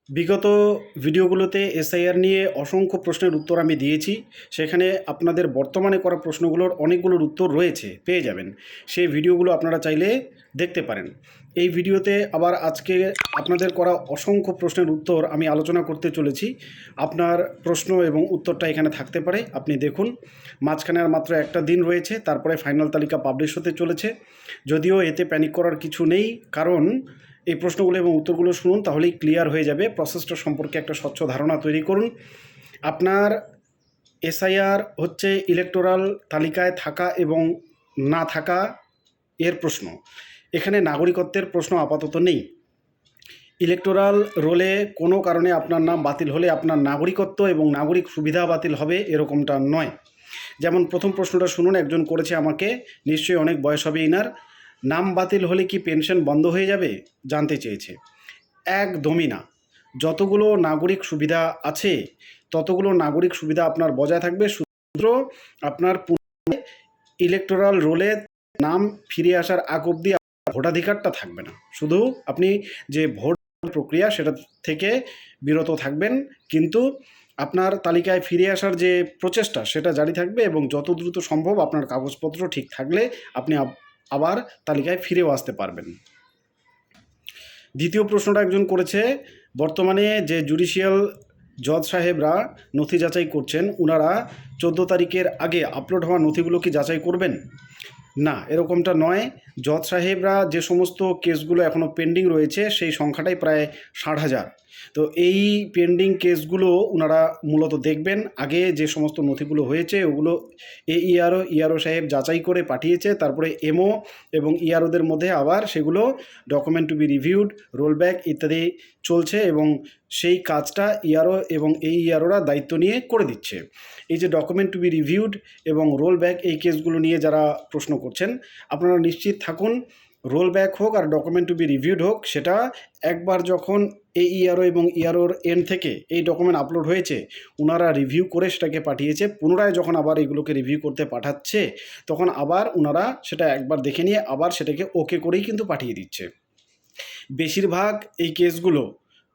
বিগত ভিডিওগুলোতে এসআইআর নিয়ে অসংখ্য প্রশ্নের উত্তর আমি দিয়েছি। সেখানে আপনাদের বর্তমানে করা প্রশ্নগুলোর অনেকগুলোর উত্তর রয়েছে, পেয়ে যাবেন। সেই ভিডিওগুলো আপনারা চাইলে দেখতে পারেন। এই ভিডিওতে আবার আজকে আপনাদের করা অসংখ্য প্রশ্নের উত্তর আমি আলোচনা করতে চলেছি। আপনার প্রশ্ন এবং উত্তরটা এখানে থাকতে পারে, আপনি দেখুন। মাঝখানে আর মাত্র একটা দিন রয়েছে, তারপরে ফাইনাল তালিকা পাবলিশ হতে চলেছে। যদিও এতে প্যানিক করার কিছু নেই, কারণ এই প্রশ্নগুলো এবং উত্তরগুলো শুনুন, তাহলেই ক্লিয়ার হয়ে যাবে। প্রসেসটা সম্পর্কে একটা স্বচ্ছ ধারণা তৈরি করুন। আপনার এসআইআর হচ্ছে ইলেকটোরাল তালিকায় থাকা এবং না থাকা এর প্রশ্ন। এখানে নাগরিকত্বের প্রশ্ন আপাতত নেই। ইলেকটোরাল রোলে কোনো কারণে আপনার নাম বাতিল হলে আপনার নাগরিকত্ব এবং নাগরিক সুবিধা বাতিল হবে, এরকমটা নয়। যেমন প্রথম প্রশ্নটা শুনুন, একজন করেছে আমাকে, নিশ্চয়ই অনেক বয়স হবে ইনার। নাম বাতিল হলে কি পেনশন বন্ধ হয়ে যাবে জানতে চেয়েছে। একদমই না। যতগুলো নাগরিক সুবিধা আছে ততগুলো নাগরিক সুবিধা আপনার বজায় থাকবে, শুধু আপনার ইলেকটোরাল রোলে নাম ফিরে আসার আগ অবধি ভোটাধিকারটা থাকবে না। শুধু আপনি যে ভোট প্রক্রিয়া সেটা থেকে বিরত থাকবেন, কিন্তু আপনার তালিকায় ফিরে আসার যে প্রচেষ্টা সেটা জারি থাকবে, এবং যত দ্রুত সম্ভব আপনার কাগজপত্র ঠিক থাকলে আপনি আবার তালিকায় ফিরেও আসতে পারবেন। দ্বিতীয় প্রশ্নটা একজন করেছে, বর্তমানে যে জুডিশিয়াল জজ সাহেবরা নথি যাচাই করছেন, ওনারা 14 তারিখের আগে আপলোড হওয়া নথিগুলো কি যাচাই করবেন? না, এরকমটা নয়। জজ সাহেবরা যে সমস্ত কেসগুলো এখনও পেন্ডিং রয়েছে সেই সংখ্যাটাই প্রায় 60,000। তো এই পেন্ডিং কেসগুলো ওনারা মূলত দেখবেন। আগে যে সমস্ত নথিগুলো হয়েছে ওগুলো ইআরও সাহেব যাচাই করে পাঠিয়েছে, তারপরে এমও এবং ইআরওদের মধ্যে আবার সেগুলো document to be reviewed, roll back ইত্যাদি চলছে, এবং সেই কাজটা ইআরও এবং এই ইআরওরা দায়িত্ব নিয়ে করে দিচ্ছে। এই যে ডকুমেন্ট টু বি রিভিউড এবং রোল ব্যাক, এই কেসগুলো নিয়ে যারা প্রশ্ন করছেন, আপনারা নিশ্চিত থাকুন, রোল ব্যাক হোক আর ডকুমেন্ট টু বি রিভিউড হোক, সেটা একবার যখন এই ইআরও এবং ইআরওর এন্ড থেকে এই ডকুমেন্ট আপলোড হয়েছে, ওনারা রিভিউ করে সেটাকে পাঠিয়েছে, পুনরায় যখন আবার এগুলোকে রিভিউ করতে পাঠাচ্ছে তখন আবার ওনারা সেটা একবার দেখে নিয়ে আবার সেটাকে ওকে করেই কিন্তু পাঠিয়ে দিচ্ছে। বেশিরভাগ এই কেসগুলো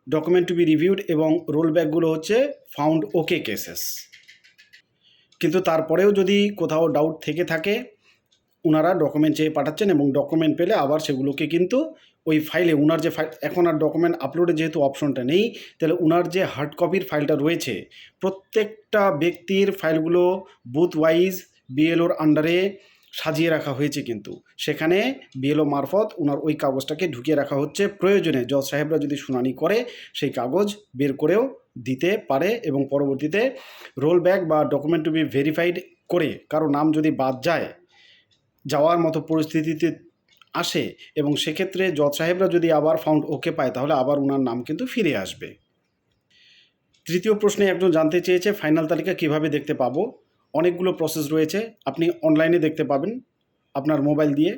ডকুমেন্ট টু বি রিভিউড এবং রোল ব্যাকগুলো হচ্ছে ফাউন্ড ওকে কেসেস। কিন্তু তারপরেও যদি কোথাও ডাউট থেকে থাকে, ওনারা ডকুমেন্ট চেয়ে পাঠাচ্ছেন, এবং ডকুমেন্ট পেলে আবার সেগুলোকে কিন্তু ওই ফাইলে ওনার যে ফাইল, এখন আর ডকুমেন্ট আপলোডে যেহেতু অপশনটা নেই, তাহলে ওনার যে হার্ড কপির ফাইলটা রয়েছে, প্রত্যেকটা ব্যক্তির ফাইলগুলো বুথ ওয়াইজ বিএলওর আন্ডারে সাজিয়ে রাখা হয়েছে, কিন্তু সেখানে বিএলও মারফত ওনার ওই কাগজটাকে ঢুকিয়ে রাখা হচ্ছে। প্রয়োজনে জজ সাহেবরা যদি শুনানি করে সেই কাগজ বের করেও দিতে পারে, এবং পরবর্তীতে রোল ব্যাক বা ডকুমেন্ট টু বি ভেরিফাইড করে কারো নাম যদি বাদ যাওয়ার মতো পরিস্থিতিতে আসে, এবং সেক্ষেত্রে জজ সাহেবরা যদি আবার ফাউন্ড ওকে পায়, তাহলে আবার ওনার নাম কিন্তু ফিরে আসবে। তৃতীয় প্রশ্নে একজন জানতে চেয়েছে, ফাইনাল তালিকা কিভাবে দেখতে পাবো? অনেকগুলো প্রসেস রয়েছে। আপনি অনলাইনে দেখতে পাবেন আপনার মোবাইল দিয়ে,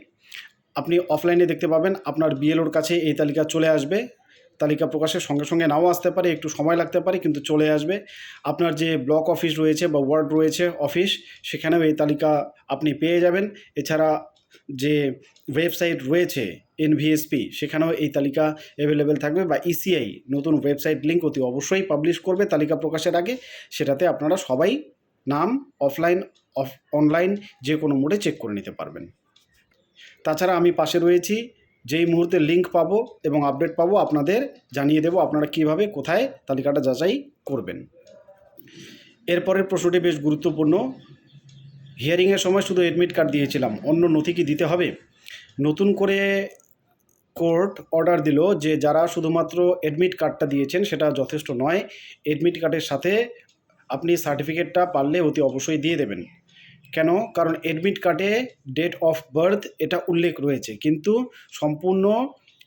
আপনি অফলাইনে দেখতে পাবেন, আপনার বিএলওর কাছে এই তালিকা চলে আসবে। তালিকা প্রকাশের সঙ্গে সঙ্গে নাও আসতে পারে, একটু সময় লাগতে পারে, কিন্তু চলে আসবে। আপনার যে ব্লক অফিস রয়েছে বা ওয়ার্ড রয়েছে অফিস, সেখানেও এই তালিকা আপনি পেয়ে যাবেন। এছাড়া যে ওয়েবসাইট রয়েছে এনভিএসপি, সেখানেও এই তালিকা অ্যাভেলেবেল থাকবে, বা ইসিআই নতুন ওয়েবসাইট লিঙ্ক অতি অবশ্যই পাবলিশ করবে তালিকা প্রকাশের আগে। সেটাতে আপনারা সবাই নাম অফলাইন অনলাইন যে কোনো মোডে চেক করে নিতে পারবেন। তাছাড়া আমি পাশে রয়েছি, যেই মুহূর্তে লিঙ্ক পাবো এবং আপডেট পাবো আপনাদের জানিয়ে দেবো আপনারা কিভাবে কোথায় তালিকাটা যাচাই করবেন। এরপরের প্রশ্নটি বেশ গুরুত্বপূর্ণ। হিয়ারিংয়ের সময় শুধু অ্যাডমিট কার্ড দিয়েছিলাম, অন্য নথি কি দিতে হবে? নতুন করে কোর্ট অর্ডার দিল যে যারা শুধুমাত্র অ্যাডমিট কার্ডটা দিয়েছেন সেটা যথেষ্ট নয়। অ্যাডমিট কার্ডের সাথে আপনি সার্টিফিকেটটা পারলে অতি অবশ্যই দিয়ে দেবেন। কেন? কারণ অ্যাডমিট কার্ডে ডেট অফ বার্থ এটা উল্লেখ রয়েছে, কিন্তু সম্পূর্ণ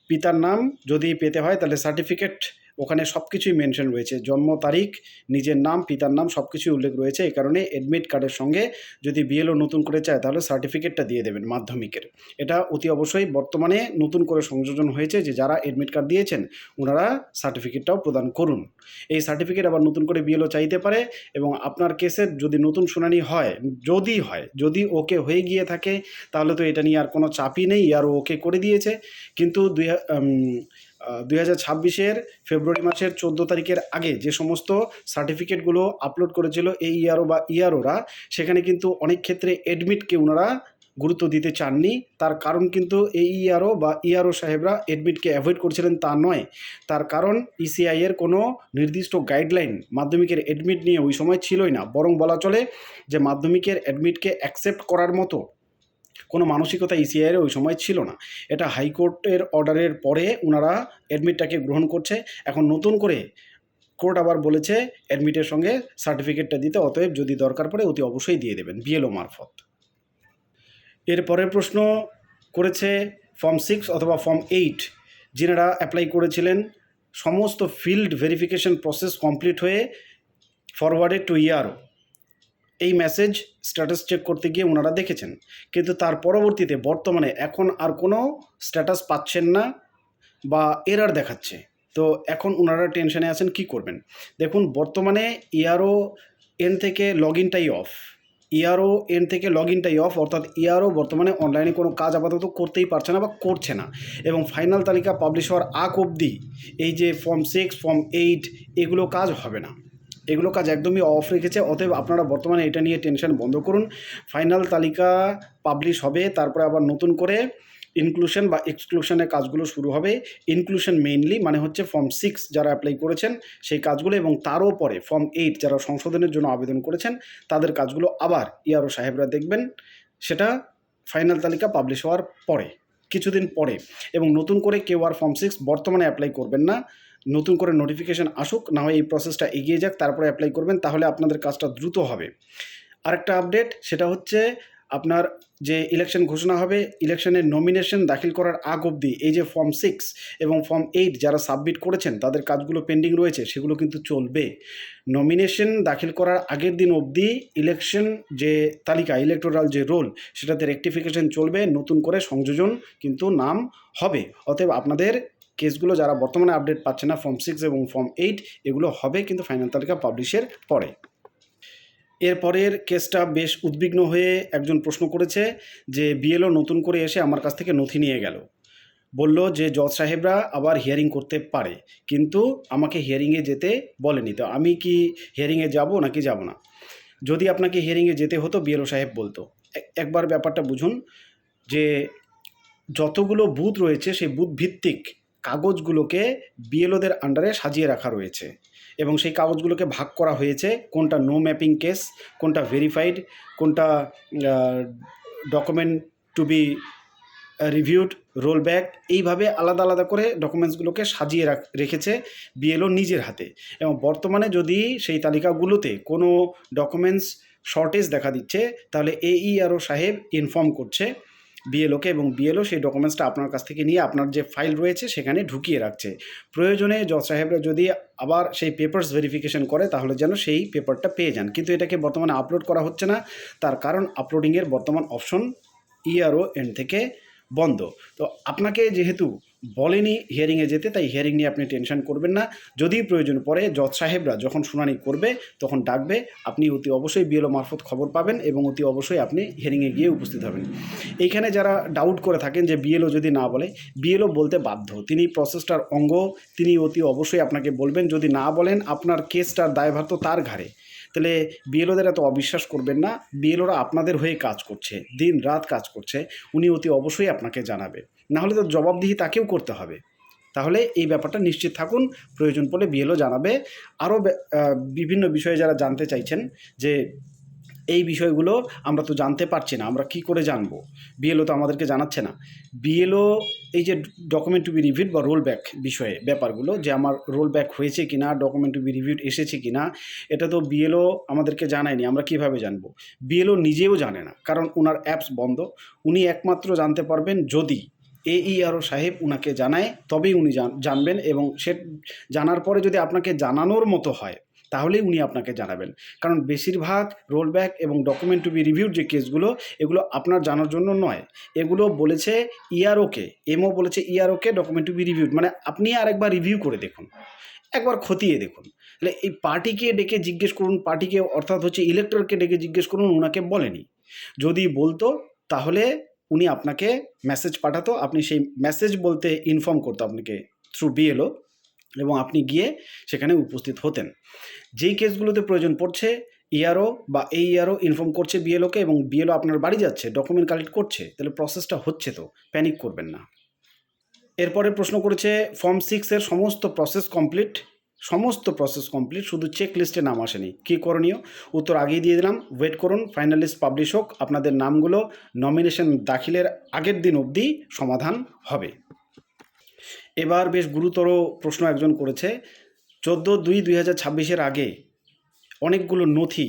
পিতার নাম যদি পেতে হয় তাহলে সার্টিফিকেট ওখানে সব কিছুই মেনশন রয়েছে, জন্ম তারিখ, নিজের নাম, পিতার নাম সব কিছুই উল্লেখ রয়েছে। এই কারণে অ্যাডমিট কার্ডের সঙ্গে যদি বিএলও নতুন করে চায় তাহলে সার্টিফিকেটটা দিয়ে দেবেন মাধ্যমিকের। এটা অতি অবশ্যই বর্তমানে নতুন করে সংযোজন হয়েছে, যে যারা অ্যাডমিট কার্ড দিয়েছেন ওনারা সার্টিফিকেটটাও প্রদান করুন। এই সার্টিফিকেট আবার নতুন করে বিএলও চাইতে পারে, এবং আপনার কেসের যদি নতুন শুনানি হয়, যদি ওকে হয়ে গিয়ে থাকে, তাহলে তো এটা নিয়ে আর কোনো চাপই নেই, আর ওকে করে দিয়েছে। কিন্তু 2026-এর ফেব্রুয়ারি মাসের 14 তারিখের আগে যে সমস্ত সার্টিফিকেটগুলো আপলোড করেছিল এই ইআরও বা ইআরওরা, সেখানে কিন্তু অনেক ক্ষেত্রে অ্যাডমিটকে ওনারা গুরুত্ব দিতে চাননি। তার কারণ কিন্তু এই ইআরও বা ইআরও সাহেবরা অ্যাডমিটকে অ্যাভয়েড করছিলেন তা নয়, তার কারণ ইসিআই এর কোনো নির্দিষ্ট গাইডলাইন মাধ্যমিকের অ্যাডমিট নিয়ে ওই সময় ছিলই না। বরং বলা চলে যে মাধ্যমিকের অ্যাডমিটকে অ্যাকসেপ্ট করার মতো কোনো মানসিকতা ইসিআইয়ের ওই সময় ছিল না। এটা হাইকোর্টের অর্ডারের পরে ওনারা অ্যাডমিটটাকে গ্রহণ করছে। এখন নতুন করে কোর্ট আবার বলেছে অ্যাডমিটের সঙ্গে সার্টিফিকেটটা দিতে, অতএব যদি দরকার পড়ে অতি অবশ্যই দিয়ে দেবেন বিএলও মারফত। এর পরের প্রশ্ন করেছে ফর্ম 6 অথবা ফর্ম 8 যিনারা অ্যাপ্লাই করেছিলেন, সমস্ত ফিল্ড ভেরিফিকেশন প্রসেস কমপ্লিট হয়ে ফরওয়ার্ডেড টু ইআরও, এই মেসেজ স্ট্যাটাস চেক করতে গিয়ে ওনারা দেখেছেন, কিন্তু তার পরবর্তীতে বর্তমানে এখন আর কোনো স্ট্যাটাস পাচ্ছেন না বা এরার দেখাচ্ছে। তো এখন ওনারা টেনশনে আছেন, কি করবেন? দেখুন, বর্তমানে ইআরও এন থেকে লগ ইনটাই অফ, ইআরও এন থেকে লগ ইনটাই অফ, অর্থাৎ ইআরও বর্তমানে অনলাইনে কোনো কাজ আপাতত করতেই পারছে না বা করছে না। এবং ফাইনাল তালিকা পাবলিশ হওয়ার আগ অবধি এই যে ফর্ম 6 ফর্ম 8 এগুলো কাজ হবে না, এগুলো কাজ একদমই অফ রেখেছে। অতএব আপনারা বর্তমানে এটা নিয়ে টেনশন বন্ধ করুন। ফাইনাল তালিকা পাবলিশ হবে, তারপরে আবার নতুন করে ইনক্লুশন বা এক্সক্লুশনের কাজগুলো শুরু হবে। ইনক্লুশন মেইনলি মানে হচ্ছে ফর্ম 6 যারা অ্যাপ্লাই করেছেন সেই কাজগুলো, এবং তারও পরে ফর্ম 8 যারা সংশোধনের জন্য আবেদন করেছেন তাদের কাজগুলো আবার ইআরও সাহেবরা দেখবেন, সেটা ফাইনাল তালিকা পাবলিশ হওয়ার পরে, কিছুদিন পরে। এবং নতুন করে কেউ আর ফর্ম 6 বর্তমানে অ্যাপ্লাই করবেন না, নতুন করে নোটিফিকেশান আসুক, না হয় এই প্রসেসটা এগিয়ে যাক, তারপরে অ্যাপ্লাই করবেন, তাহলে আপনাদের কাজটা দ্রুত হবে। আরেকটা আপডেট, সেটা হচ্ছে আপনার যে ইলেকশন ঘোষণা হবে, ইলেকশনের নমিনেশন দাখিল করার আগ অবধি এই যে ফর্ম 6 এবং ফর্ম 8 যারা সাবমিট করেছেন তাদের কাজগুলো পেন্ডিং রয়েছে, সেগুলো কিন্তু চলবে। নমিনেশন দাখিল করার আগের দিন অবধি ইলেকশন যে তালিকা, ইলেকটোরাল যে রোল, সেটাতে রেকটিফিকেশন চলবে, নতুন করে সংযোজন কিন্তু নাম হবে। অতএব আপনাদের কেসগুলো যারা বর্তমানে আপডেট পাচ্ছে না, ফর্ম 6 এবং ফর্ম 8 এগুলো হবে কিন্তু ফাইনাল তালিকা পাবলিশের পরে। এরপরের কেসটা বেশ উদ্বিগ্ন হয়ে একজন প্রশ্ন করেছে যে বিএলও নতুন করে এসে আমার কাছ থেকে নথি নিয়ে গেল, বলল যে জজ সাহেবরা আবার হিয়ারিং করতে পারে, কিন্তু আমাকে হিয়ারিংয়ে যেতে বলেনি। তো আমি কি হিয়ারিংয়ে যাব নাকি যাব না? যদি আপনাকে হিয়ারিংয়ে যেতে হতো বিএলও সাহেব বলতো। একবার ব্যাপারটা বুঝুন যে যতগুলো বুথ রয়েছে সেই বুথ ভিত্তিক কাগজগুলোকে বিএলওদের আন্ডারে সাজিয়ে রাখা রয়েছে, এবং সেই কাগজগুলোকে ভাগ করা হয়েছে, কোনটা নো ম্যাপিং কেস, কোনটা ভেরিফাইড, কোনটা document to be reviewed, roll back, এইভাবে আলাদা আলাদা করে ডকুমেন্টসগুলোকে সাজিয়ে রেখেছে বিএলও নিজের হাতে। এবং বর্তমানে যদি সেই তালিকাগুলোতে কোনো ডকুমেন্টস শর্টেজ দেখা দিচ্ছে, তাহলে এইআরও সাহেব ইনফর্ম করছে বিএলওকে, এবং বিএলও সেই ডকুমেন্টসটা আপনার কাছ থেকে নিয়ে আপনার যে ফাইল রয়েছে সেখানে ঢুকিয়ে রাখছে। প্রয়োজনে জজ সাহেবরা যদি আবার সেই পেপারস ভেরিফিকেশন করে তাহলে যেন সেই পেপারটা পেয়ে যান, কিন্তু এটাকে বর্তমানে আপলোড করা হচ্ছে না। তার কারণ আপলোডিংয়ের বর্তমান অপশন ইআরও এন্ড থেকে বন্ধ। তো আপনাকে যেহেতু বলেনি হিয়ারিংয়ে যেতে, তাই হিয়ারিং নিয়ে আপনি টেনশন করবেন না। যদি প্রয়োজন পড়ে জজ সাহেবরা যখন শুনানি করবে তখন ডাকবে, আপনি অতি অবশ্যই বিএলও মারফত খবর পাবেন এবং অতি অবশ্যই আপনি হিয়ারিংয়ে গিয়ে উপস্থিত হবেন। এইখানে যারা ডাউট করে থাকেন যে বিএলও যদি না বলে, বিএলও বলতে বাধ্য, তিনি প্রসেসটার অঙ্গ, তিনি অতি অবশ্যই আপনাকে বলবেন। যদি না বলেন আপনার কেসটার দায়ভার তো তার ঘাড়ে। তাহলে বিএলওদের এত অবিশ্বাস করবেন না, বিএলওরা আপনাদের হয়ে কাজ করছে, দিন রাত কাজ করছে, উনি অতি অবশ্যই আপনাকে জানাবে, নাহলে তো জবাবদিহি তাকেও করতে হবে। তাহলে এই ব্যাপারটা নিশ্চিত থাকুন, প্রয়োজন পড়লে বিএলও জানাবে। আরও বিভিন্ন বিষয়ে যারা জানতে চাইছেন যে এই বিষয়গুলো আমরা তো জানতে পারছি না, আমরা কি করে জানবো, বিএলও তো আমাদেরকে জানাচ্ছে না। বিএলও এই যে ডকুমেন্ট টু বি রিভিউড বা রোল ব্যাক বিষয়ে ব্যাপারগুলো, যে আমার রোল ব্যাক হয়েছে কি না, ডকুমেন্ট টু বি রিভিউড এসেছে কি না, এটা তো বিএলও আমাদেরকে জানায়নি, আমরা কিভাবে জানবো? বিএলও নিজেও জানে না, কারণ ওনার অ্যাপস বন্ধ। উনি একমাত্র জানতে পারবেন যদি এইআরও সাহেব উনাকে জানায়, তবেই উনি জানবেন, এবং সে জানার পরে যদি আপনাকে জানানোর মতো হয় তাহলেই উনি আপনাকে জানাবেন। কারণ বেশিরভাগ রোল ব্যাক এবং ডকুমেন্ট টু বি রিভিউড যে কেসগুলো, এগুলো আপনার জানার জন্য নয়, এগুলো বলেছে ইআরওকে, এমও বলেছে ইআরওকে ডকুমেন্ট টু বি রিভিউড, মানে আপনি আরেকবার রিভিউ করে দেখুন, একবার খতিয়ে দেখুন। তাহলে এই পার্টিকে ডেকে জিজ্ঞেস করুন, পার্টিকে অর্থাৎ হচ্ছে ইলেক্টরকে ডেকে জিজ্ঞেস করুন, ওনাকে বলেনি। যদি বলতো তাহলে উনি আপনাকে মেসেজ পাঠাতো, আপনি সেই মেসেজ বলতে ইনফর্ম করতো আপনাকে থ্রু বিএলও, এবং আপনি গিয়ে সেখানে উপস্থিত হতেন। যেই কেসগুলোতে প্রয়োজন পড়ছে ইআরও বা এইআরও ইনফর্ম করছে বিএলওকে এবং বিএলও আপনার বাড়ি যাচ্ছে, ডকুমেন্ট কালেক্ট করছে, তাহলে প্রসেসটা হচ্ছে, তো প্যানিক করবেন না। এরপরে প্রশ্ন করেছে ফর্ম 6-এর সমস্ত প্রসেস কমপ্লিট, শুধু চেক লিস্টে নাম আসেনি, কী করণীয়? উত্তর আগেই দিয়ে দিলাম, ওয়েট করুন, ফাইনাল লিস্ট পাবলিশ হোক, আপনাদের নামগুলো নমিনেশন দাখিলের আগের দিন অবধি সমাধান হবে। এবার বেশ গুরুতর প্রশ্ন একজন করেছে, 14/2/2026 আগে অনেকগুলো নথি,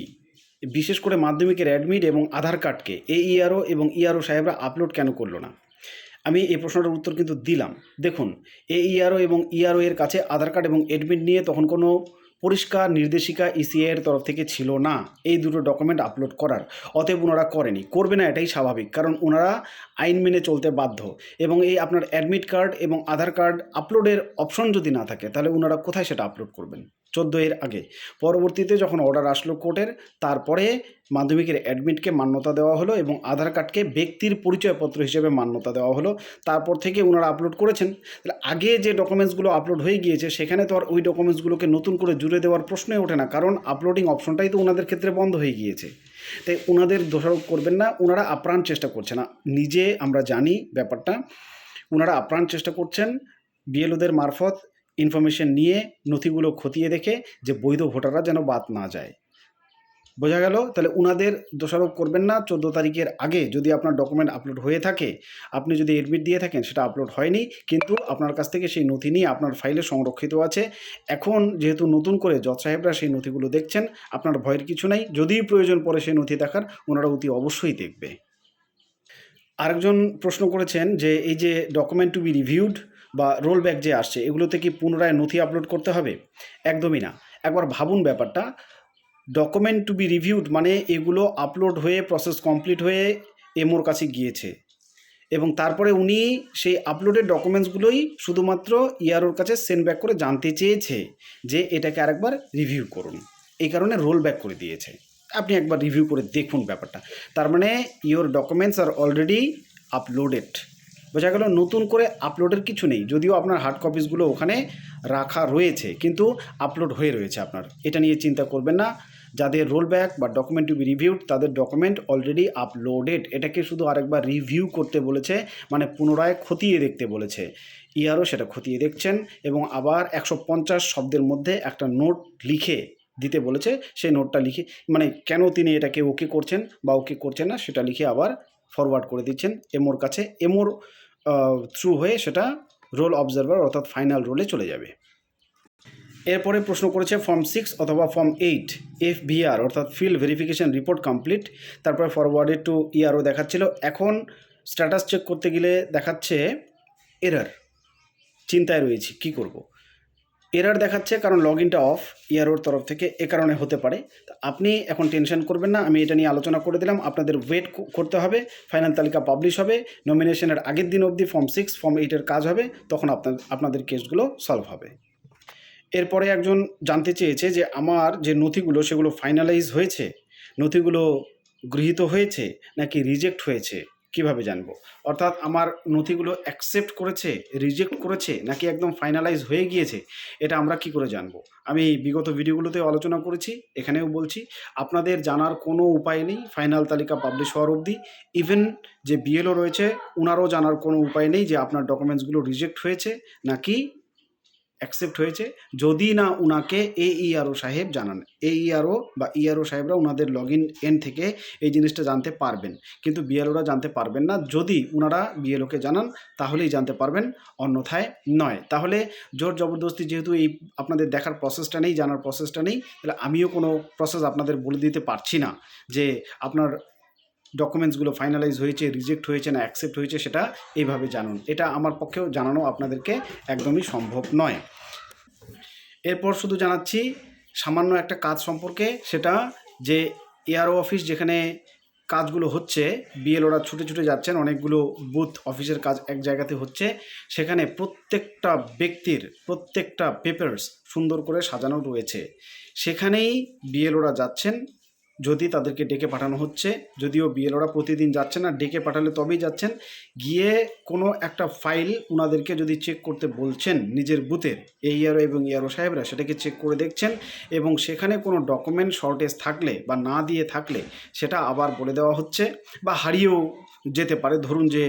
বিশেষ করে মাধ্যমিকের অ্যাডমিট এবং আধার কার্ডকে এইআরও এবং ইআরও সাহেবরা আপলোড কেন করলো না? আমি এই প্রশ্নটার উত্তর কিন্তু দিলাম। দেখুন, এইআরও এবং ইআরও এর কাছে আধার কার্ড এবং অ্যাডমিট নিয়ে তখন কোনো পরিষ্কার নির্দেশিকা ইসিআই এর তরফ থেকে ছিল না এই দুটো ডকুমেন্ট আপলোড করার। অতএব ওনারা করেনি, করবে না, এটাই স্বাভাবিক, কারণ ওনারা আইন মেনে চলতে বাধ্য। এবং এই আপনার অ্যাডমিট কার্ড এবং আধার কার্ড আপলোডের অপশন যদি না থাকে, তাহলে ওনারা কোথায় সেটা আপলোড করবেন? 14 আগে। পরবর্তীতে যখন অর্ডার আসলো কোর্টের, তারপরে মাধ্যমিকের অ্যাডমিটকে মান্যতা দেওয়া হলো এবং আধার কার্ডকে ব্যক্তির পরিচয়পত্র হিসেবে মান্যতা দেওয়া হলো। তারপর থেকে ওনারা আপলোড করেছেন। তাহলে আগে যে ডকুমেন্টসগুলো আপলোড হয়ে গিয়েছে, সেখানে তো আর ওই ডকুমেন্টসগুলোকে নতুন করে জুড়ে দেওয়ার প্রশ্নই ওঠে না, কারণ আপলোডিং অপশনটাই তো ওনাদের ক্ষেত্রে বন্ধ হয়ে গিয়েছে। তাই ওনাদের দোষারোপ করবেন না, ওনারা আপ্রাণ চেষ্টা করছে না, নিজে আমরা জানি ব্যাপারটা, ওনারা আপ্রাণ চেষ্টা করছেন বিএলওদের মারফত ইনফরমেশন নিয়ে নথিগুলো খতিয়ে দেখে যে বৈধ ভোটাররা যেন বাদ না যায়। বোঝা গেল? তাহলে ওনাদের দোষারোপ করবেন না। 14 তারিখের আগে যদি আপনার ডকুমেন্ট আপলোড হয়ে থাকে, আপনি যদি এডমিট দিয়ে থাকেন, সেটা আপলোড হয়নি, কিন্তু আপনার কাছ থেকে সেই নথি নিয়ে আপনার ফাইলে সংরক্ষিত আছে। এখন যেহেতু নতুন করে জজ সাহেবরা সেই নথিগুলো দেখছেন, আপনার ভয়ের কিছু নাই। যদি প্রয়োজন পড়ে সেই নথি দেখার, ওনারা অতি অবশ্যই দেখবে। আরেকজন প্রশ্ন করেছেন যে এই যে ডকুমেন্ট টু বি রিভিউড বা রোল ব্যাক যে আসছে, এগুলোতে কি পুনরায় নথি আপলোড করতে হবে? একদমই না। একবার ভাবুন ব্যাপারটা, ডকুমেন্ট টু বি রিভিউড মানে এগুলো আপলোড হয়ে প্রসেস কমপ্লিট হয়ে এমওর কাছে গিয়েছে এবং তারপরে উনি সেই আপলোডেড ডকুমেন্টসগুলোই শুধুমাত্র ইআরওর কাছে সেন্ড ব্যাক করে জানতে চেয়েছে যে এটাকে আরেকবার রিভিউ করুন, এই কারণে রোল ব্যাক করে দিয়েছে। আপনি একবার রিভিউ করে দেখুন ব্যাপারটা, তার মানে your documents are already uploaded. বোঝা গেল? নতুন করে আপলোডের কিছু নেই, যদিও আপনার হার্ড কপিসগুলো ওখানে রাখা রয়েছে, কিন্তু আপলোড হয়ে রয়েছে আপনার, এটা নিয়ে চিন্তা করবেন না। যাদের রোল ব্যাক বা ডকুমেন্ট টু বি রিভিউড, তাদের ডকুমেন্ট অলরেডি আপলোডেড। এটাকে শুধু আরেকবার রিভিউ করতে বলেছে, মানে পুনরায় খতিয়ে দেখতে বলেছে। ইআরও সেটা খতিয়ে দেখছেন এবং আবার 150 শব্দের মধ্যে একটা নোট লিখে দিতে বলেছে। সেই নোটটা লিখে, মানে কেন তিনি এটাকে ওকে করছেন বা ওকে করছেন না, সেটা লিখে আবার ফরওয়ার্ড করে দিচ্ছেন এমওর কাছে। এমওর থ্রু হয়ে সেটা রোল অবজারভার অর্থাৎ ফাইনাল রোলে চলে যাবে। এরপরে প্রশ্ন করেছে ফর্ম 6 অথবা ফর্ম 8 FVR অর্থাৎ ফিল্ড ভেরিফিকেশন রিপোর্ট কমপ্লিট, তারপরে ফরওয়ার্ডেড টু ইআরও দেখাচ্ছিল, এখন স্ট্যাটাস চেক করতে গেলে দেখাচ্ছে এরার। চিন্তায় রয়েছি, কি করব। এরার দেখাচ্ছে কারণ লগ ইনটা অফ ইআরওর তরফ থেকে, এ কারণে হতে পারে। আপনি এখন টেনশন করবেন না, আমি এটা নিয়ে আলোচনা করে দিলাম। আপনাদের ওয়েট করতে হবে, ফাইনাল তালিকা পাবলিশ হবে, নমিনেশনের আগের দিন অবধি ফর্ম 6 ফর্ম 8-এর কাজ হবে, তখন আপনাদের কেসগুলো সলভ হবে। এরপরে একজন জানতে চেয়েছে যে আমার যে নথিগুলো সেগুলো ফাইনালাইজ হয়েছে, নথিগুলো গৃহীত হয়েছে নাকি রিজেক্ট হয়েছে, কিভাবে জানবো? অর্থাৎ আমার নথিগুলো অ্যাকসেপ্ট করেছে, রিজেক্ট করেছে নাকি একদম ফাইনালাইজ হয়ে গিয়েছে, এটা আমরা কি করে জানবো? আমি বিগত ভিডিওগুলোতে আলোচনা করেছি, এখানেও বলছি, আপনাদের জানার কোনো উপায় নেই ফাইনাল তালিকা পাবলিশ হওয়ার অবধি। ইভেন যে বিএলও রয়েছে, ওনারও জানার কোনো উপায় নেই যে আপনার ডকুমেন্টসগুলো রিজেক্ট হয়েছে নাকি অ্যাকসেপ্ট হয়েছে, যদি না উনাকে এইআরও সাহেব জানান। এইআরও বা ইআরও সাহেবরা ওনাদের লগ ইন থেকে এই জিনিসটা জানতে পারবেন, কিন্তু বিএলওরা জানতে পারবেন না। যদি ওনারা বিএলওকে জানান তাহলেই জানতে পারবেন, অন্যথায় নয়। তাহলে জোর জবরদস্তি যেহেতু এই আপনাদের দেখার প্রসেসটা নেই, জানার প্রসেসটা নেই, তাহলে আমিও কোনো প্রসেস আপনাদের বলে দিতে পারছি না যে আপনার ডকুমেন্টসগুলো ফাইনালাইজ হয়েছে, রিজেক্ট হয়েছে না অ্যাকসেপ্ট হয়েছে, সেটা এইভাবে জানুন। এটা আমার পক্ষেও জানানো আপনাদেরকে একদমই সম্ভব নয়। এরপর শুধু জানাচ্ছি সামান্য একটা কাজ সম্পর্কে, সেটা যে এআরও অফিস যেখানে কাজগুলো হচ্ছে, বিএলওরা ছুটে ছুটে যাচ্ছেন, অনেকগুলো বুথ অফিসের কাজ এক জায়গাতে হচ্ছে, সেখানে প্রত্যেকটা ব্যক্তির প্রত্যেকটা পেপারস সুন্দর করে সাজানো রয়েছে। সেখানেই বিএলওরা যাচ্ছেন, যদি তাদেরকে ডেকে পাঠানো হচ্ছে, যদিও বিএলওরা প্রতিদিন যাচ্ছেন না, ডেকে পাঠালে তবেই যাচ্ছেন, গিয়ে কোনো একটা ফাইল ওনাদেরকে যদি চেক করতে বলছেন নিজের বুথের AERO এবং ERO সাহেবরা সেটাকে চেক করে দেখছেন, এবং সেখানে কোনো ডকুমেন্ট শর্টেজ থাকলে বা না দিয়ে থাকলে সেটা আবার বলে দেওয়া হচ্ছে, বা হারিয়েও যেতে পারে। ধরুন যে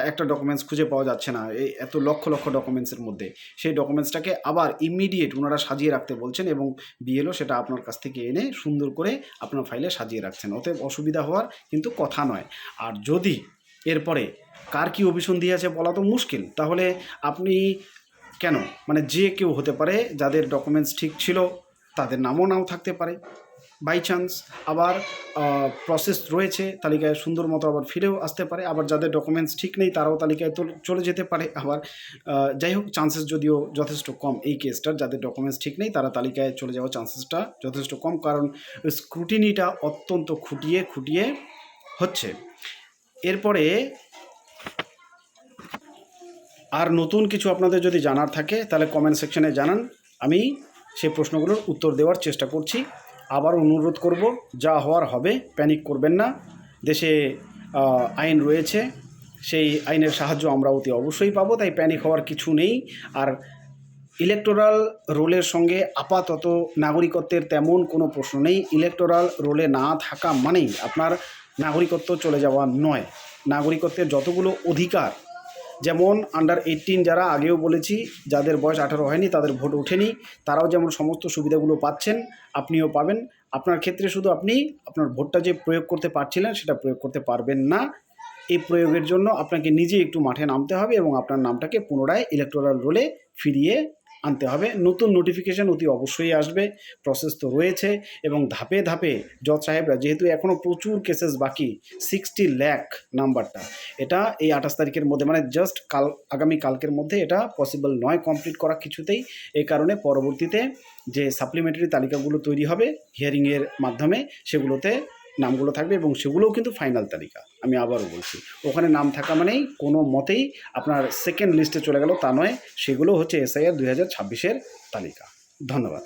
একটা ডকুমেন্টস খুঁজে পাওয়া যাচ্ছে না এই এত লক্ষ লক্ষ ডকুমেন্টসের মধ্যে, সেই ডকুমেন্টসটাকে আবার ইমিডিয়েট ওনারা সাজিয়ে রাখতে বলছেন, এবং বিএলও সেটা আপনার কাছ থেকে এনে সুন্দর করে আপনার ফাইলে সাজিয়ে রাখছেন। অতএব অসুবিধা হওয়ার কিন্তু কথা নয়। আর যদি এরপরে কার কী অভিসন্ধি আছে বলা তো মুশকিল, তাহলে আপনি কেন, মানে যে কেউ হতে পারে, যাদের ডকুমেন্টস ঠিক ছিল তাদের নামও নাও থাকতে পারে বাই চান্স, আবার প্রসেস রয়েছে তালিকায় সুন্দর মতো আবার ফিরেও আসতে পারে, আবার যাদের ডকুমেন্টস ঠিক নেই তারাও তালিকায় চলে যেতে পারে আবার। যাই হোক, চান্সেস যদিও যথেষ্ট কম এই কেসটার, যাদের ডকুমেন্টস ঠিক নেই তারা তালিকায় চলে যাওয়ার চান্সেসটা যথেষ্ট কম, কারণ স্ক্রুটিনিটা অত্যন্ত খুঁটিয়ে খুঁটিয়ে হচ্ছে। এরপরে আর নতুন কিছু আপনাদের যদি জানার থাকে তাহলে কমেন্ট সেকশনে জানান, আমি সেই প্রশ্নগুলোর উত্তর দেওয়ার চেষ্টা করছি। আবার অনুরোধ করব, যা হওয়ার হবে, প্যানিক করবেন না। দেশে আইন রয়েছে, সেই আইনের সাহায্য আমরা অতি অবশ্যই পাবো, তাই প্যানিক হওয়ার কিছু নেই। আর ইলেকটোরাল রোলের সঙ্গে আপাতত নাগরিকত্বের তেমন কোনো প্রশ্ন নেই। ইলেকটোরাল রোলে না থাকা মানেই আপনার নাগরিকত্ব চলে যাওয়া নয়। নাগরিকত্বের যতগুলো অধিকার, যেমন আন্ডার 18 যারা, আগেও বলেছি, যাদের বয়স 18 হয়নি তাদের ভোট ওঠেনি, তারাও যেমন সমস্ত সুবিধাগুলো পাচ্ছেন, আপনিও পাবেন। আপনার ক্ষেত্রে শুধু আপনি আপনার ভোটটা যে প্রয়োগ করতে পারছিলেন সেটা প্রয়োগ করতে পারবেন না। এই প্রয়োগের জন্য আপনাকে নিজে একটু মাঠে নামতে হবে এবং আপনার নামটাকে পুনরায় ইলেকটোরাল রোলে ফিরিয়ে আনতে হবে। নতুন নোটিফিকেশান অতি অবশ্যই আসবে, প্রসেস তো রয়েছে, এবং ধাপে ধাপে জজ সাহেবরা, যেহেতু এখনও প্রচুর কেসেস বাকি, 60 লাখ নাম্বারটা, এটা এই 28 তারিখের মধ্যে, মানে জাস্ট আগামী কালকের মধ্যে এটা পসিবল নয় কমপ্লিট করা কিছুতেই। এই কারণে পরবর্তীতে যে সাপ্লিমেন্টারি তালিকাগুলো তৈরি হবে হিয়ারিংয়ের মাধ্যমে, সেগুলোতে নামগুলো থাকবে, এবং সেগুলোও কিন্তু ফাইনাল তালিকা। আমি আবারও বলছি, ওখানে নাম থাকা মানেই কোনো মতেই আপনার সেকেন্ড লিস্টে চলে গেল তা নয়, সেগুলো হচ্ছে SIR 2026-এর তালিকা। ধন্যবাদ।